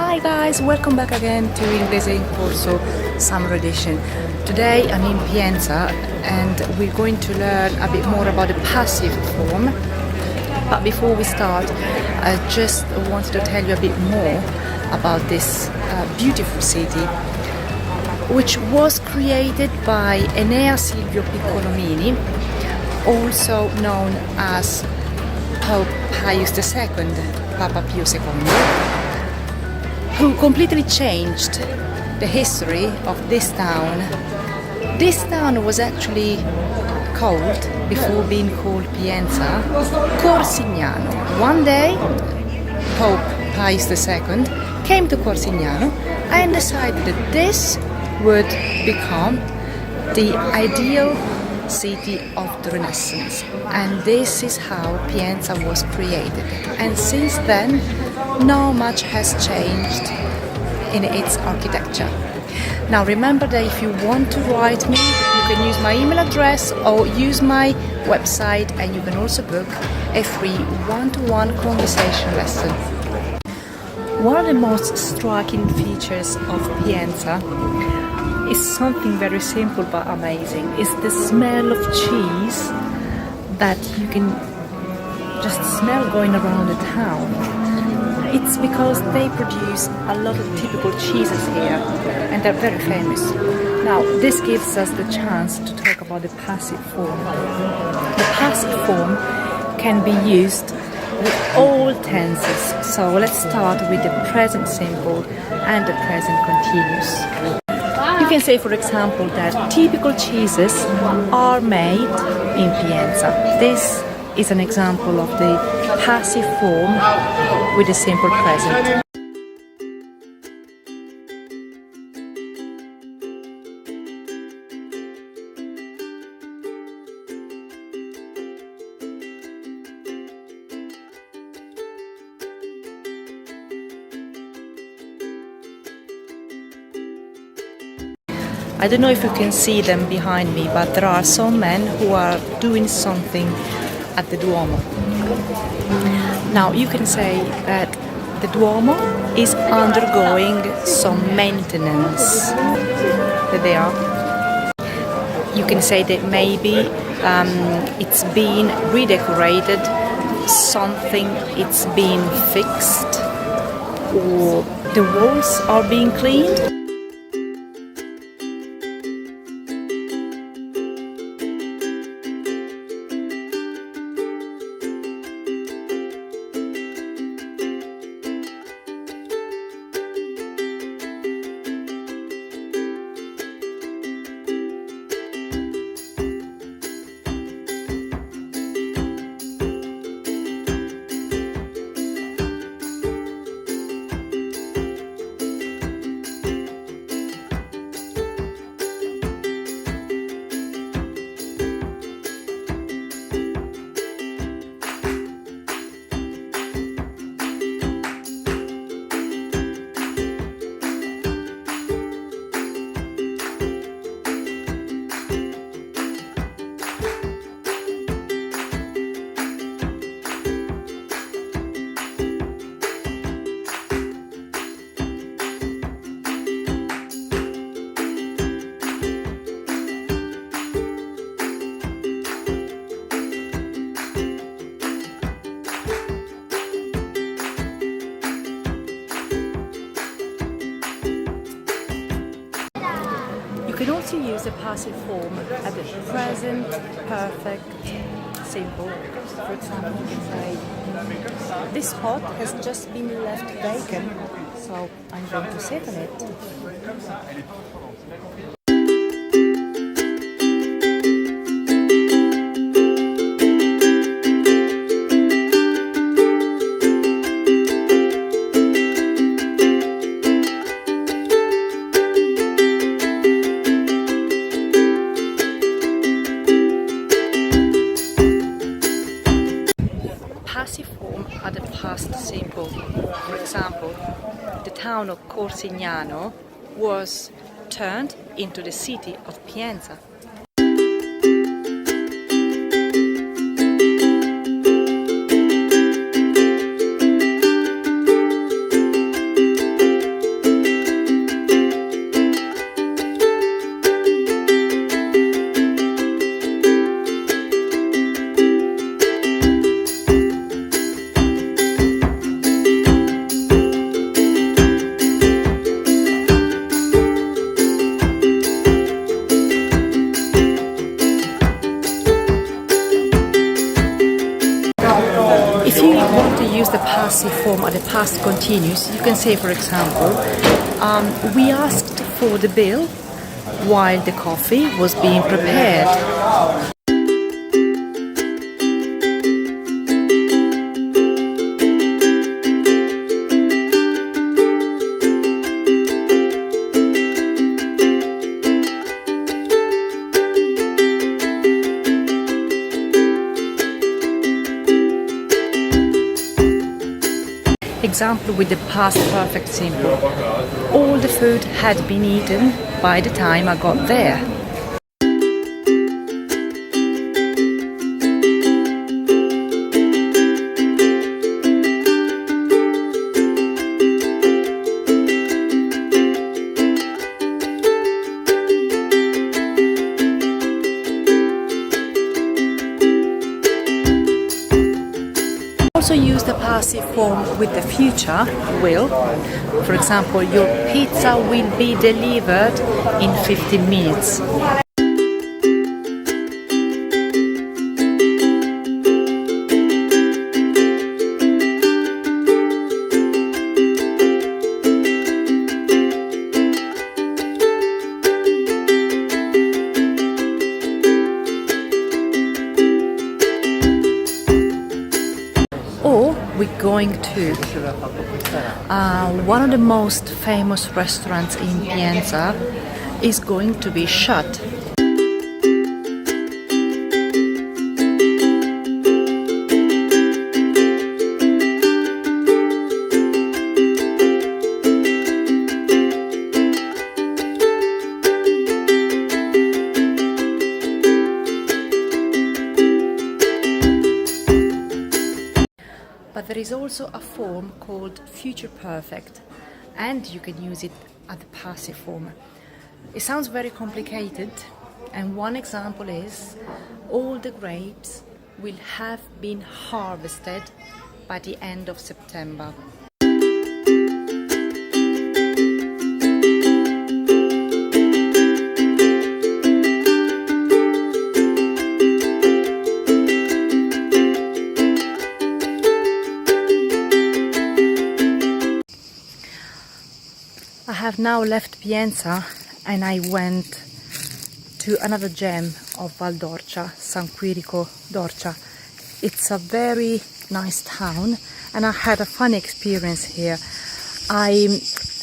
Hi guys, welcome back again to Inglese in Corso Summer Edition. Today I'm in Pienza and we're going to learn a bit more about the passive form. But before we start, I just wanted to tell you a bit more about this beautiful city, which was created by Enea Silvio Piccolomini, also known as Pope Pius II, Papa Pio II, who completely changed the history of this town. This town was actually called, before being called Pienza, Corsignano. One day, Pope Pius II came to Corsignano and decided that this would become the ideal city of the Renaissance, and this is how Pienza was created. And since then, not much has changed in its architecture. Now remember that if you want to write me, you can use my email address or use my website, and you can also book a free one-to-one conversation lesson. One of the most striking features of Pienza is something very simple but amazing. It's the smell of cheese that you can just smell going around the town. It's because they produce a lot of typical cheeses here and they're very famous. Now this gives us the chance to talk about the passive form. The passive form can be used with all tenses. So let's start with the present simple and the present continuous. You can say, for example, that typical cheeses are made in Pienza. This is an example of the passive form with the simple present. I don't know if you can see them behind me, but there are some men who are doing something at the Duomo. Now you can say that the Duomo is undergoing some maintenance. That they are. You can say that maybe it's been redecorated, something it's been fixed, or the walls are being cleaned. You can also use the passive form at the present perfect simple. For example, you can say, this spot has just been left vacant, so I'm going to sit on it. Passive form are the past simple. For example, the town of Corsignano was turned into the city of Pienza. want to use the passive form or the past continuous, you can say, for example, we asked for the bill while the coffee was being prepared. Example with the past perfect simple. All the food had been eaten by the time I got there. Also use the passive form with the future will. For example, your pizza will be delivered in 15 minutes. Or we're going to one of the most famous restaurants in Pienza is going to be shut. But there is also a form called future perfect, and you can use it as the passive form. It sounds very complicated, and one example is all the grapes will have been harvested by the end of September. I have now left Pienza and I went to another gem of Val d'Orcia, San Quirico d'Orcia. It's a very nice town and I had a funny experience here. I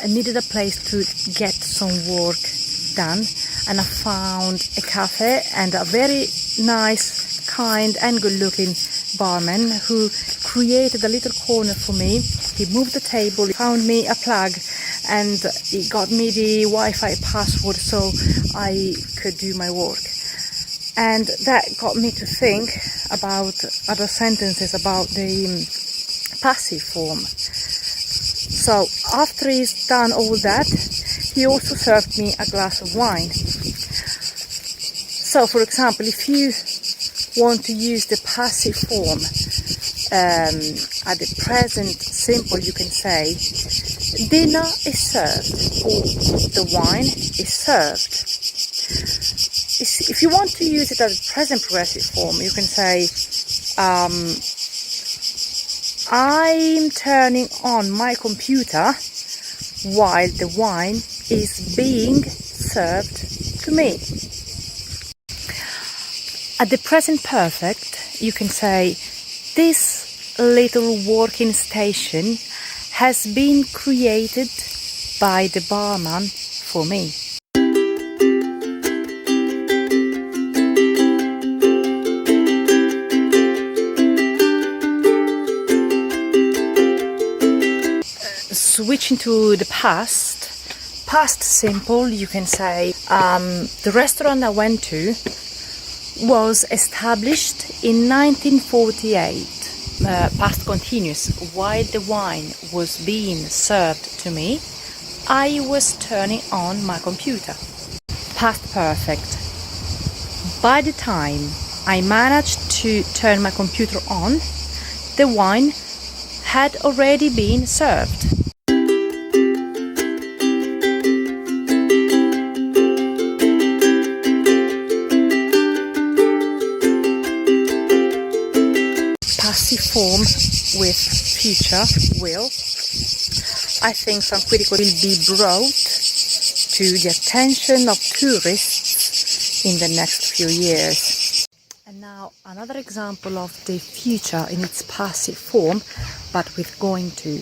needed a place to get some work done and I found a cafe and a very nice, kind and good looking barman who created a little corner for me. He moved the table, found me a plug and he got me the Wi-Fi password so I could do my work. And that got me to think about other sentences about the passive form. So after he's done all that, he also served me a glass of wine. So for example, if you want to use the passive form at the present simple, you can say dinner is served or the wine is served. If you want to use it as a present progressive form, you can say I'm turning on my computer while the wine is being served to me. At the present perfect, you can say this little working station has been created by the barman for me. Switching to the past simple, you can say the restaurant I went to was established in 1948. Past continuous, while the wine was being served to me, I was turning on my computer. Past perfect. By the time I managed to turn my computer on, the wine had already been served. passive form with future will. I think San Quirico will be brought to the attention of tourists in the next few years. And now another example of the future in its passive form, but with going to.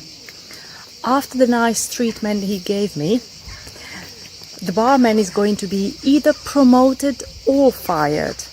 After the nice treatment he gave me, the barman is going to be either promoted or fired.